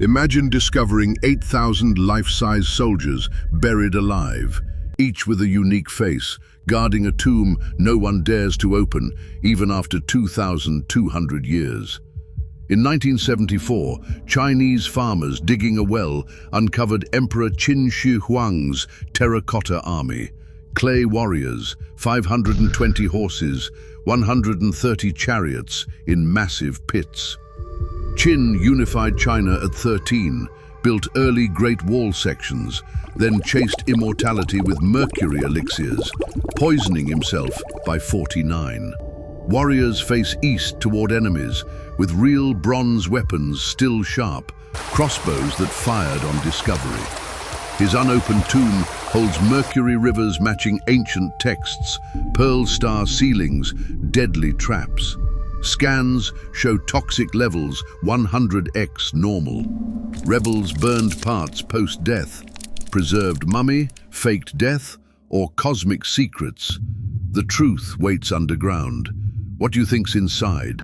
Imagine discovering 8,000 life-size soldiers buried alive, each with a unique face, guarding a tomb no one dares to open, even after 2,200 years. In 1974, Chinese farmers digging a well uncovered Emperor Qin Shi Huang's Terracotta army. Clay warriors, 520 horses, 130 chariots in massive pits. Qin unified China at 13, built early Great Wall sections, then chased immortality with Mercury elixirs, poisoning himself by 49. Warriors face east toward enemies, with real bronze weapons still sharp, crossbows that fired on discovery. His unopened tomb holds Mercury rivers matching ancient texts, pearl star ceilings, deadly traps. Scans show toxic levels 100x normal. Rebels burned parts post-death. Preserved mummy, faked death, or cosmic secrets? The truth waits underground. What do you think's inside?